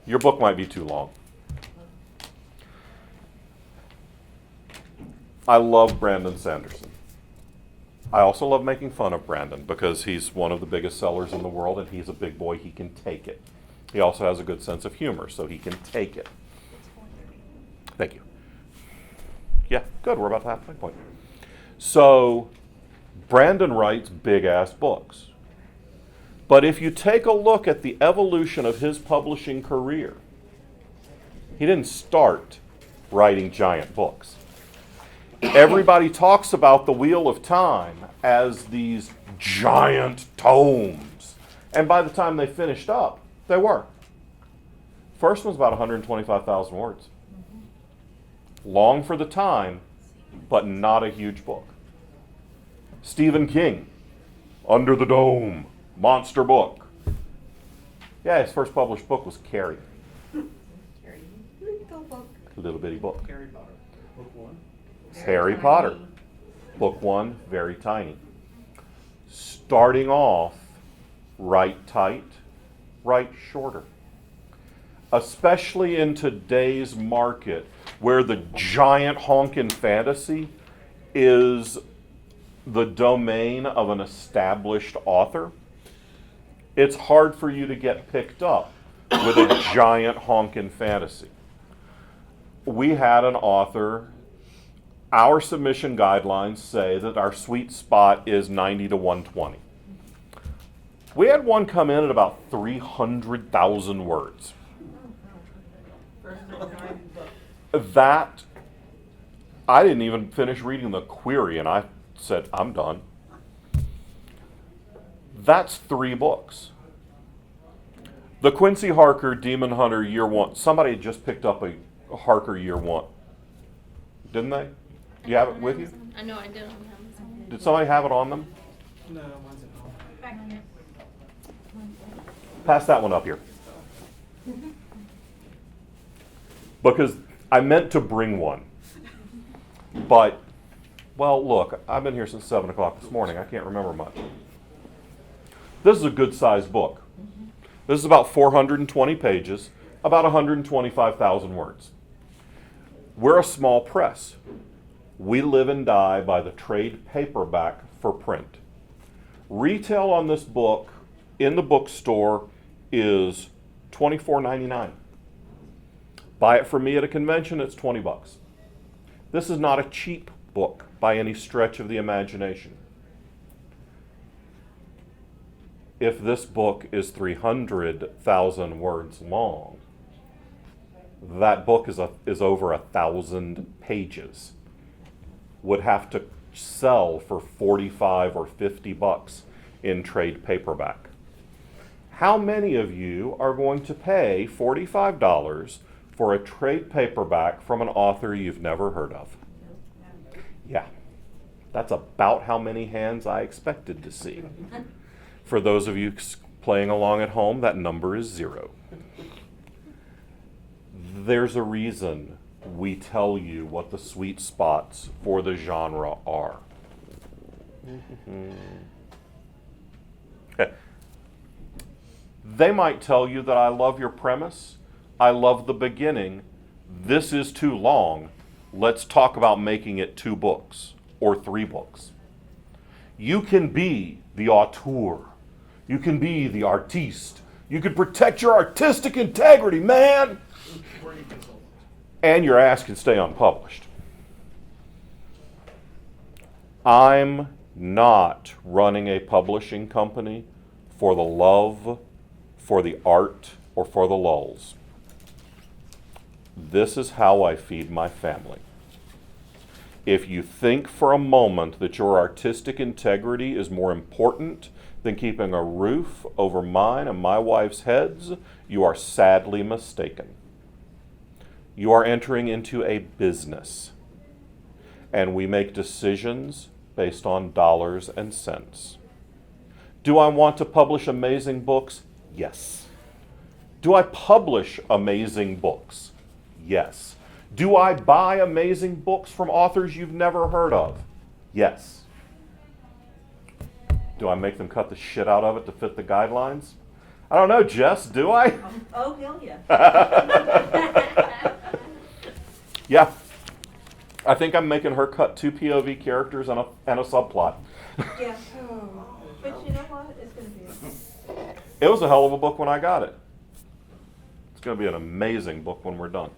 Your book might be too long. I love Brandon Sanderson. I also love making fun of Brandon because he's one of the biggest sellers in the world and he's a big boy. He can take it. He also has a good sense of humor, so he can take it. Thank you. Yeah, good. We're about to have my point. So, Brandon writes big-ass books. But if you take a look at the evolution of his publishing career, he didn't start writing giant books. Everybody talks about the Wheel of Time as these giant tomes. And by the time they finished up, they were. First one's about 125,000 words. Long for the time, but not a huge book. Stephen King, Under the Dome, monster book. Yeah, his first published book was Carrie. Little bitty book. Harry Potter. Book one. Harry Potter. Book one, very tiny. Starting off, write tight, write shorter. Especially in today's market where the giant honkin' fantasy is the domain of an established author, it's hard for you to get picked up with a giant honkin' fantasy. We had an author, our submission guidelines say that our sweet spot is 90 to 120. We had one come in at about 300,000 words. That, I didn't even finish reading the query and I said, I'm done. That's 3 books. The Quincy Harker Demon Hunter Year 1, somebody just picked up a Harker Year 1. Didn't they? You have it with you? I know I did on Amazon. Did somebody have it on them? No, mine's at home. Back here. Pass that one up here. Because I meant to bring one. But, well, look, I've been here since 7 o'clock this morning. I can't remember much. This is a good-sized book. This is about 420 pages, about 125,000 words. We're a small press. We live and die by the trade paperback for print. Retail on this book in the bookstore is $24.99. Buy it from me at a convention, it's $20. This is not a cheap book by any stretch of the imagination. If this book is 300,000 words long, that book is over 1,000 pages. Would have to sell for 45 or 50 bucks in trade paperback. How many of you are going to pay $45 for a trade paperback from an author you've never heard of? Yeah, that's about how many hands I expected to see. For those of you playing along at home, that number is 0. There's a reason we tell you what the sweet spots for the genre are. Okay. They might tell you that I love your premise, I love the beginning, this is too long, let's talk about making it 2 books or 3 books. You can be the auteur, you can be the artiste, you can protect your artistic integrity, man! And your ass can stay unpublished. I'm not running a publishing company for the love, for the art, or for the lulz. This is how I feed my family. If you think for a moment that your artistic integrity is more important than keeping a roof over mine and my wife's heads, you are sadly mistaken. You are entering into a business, and we make decisions based on dollars and cents. Do I want to publish amazing books? Yes. Do I publish amazing books? Yes. Do I buy amazing books from authors you've never heard of? Yes. Do I make them cut the shit out of it to fit the guidelines? I don't know, Jess, do I? Oh, hell yeah. Yeah. I think I'm making her cut 2 POV characters and a subplot. Yeah. But you know what? It's gonna be. It was a hell of a book when I got it. It's going to be an amazing book when we're done.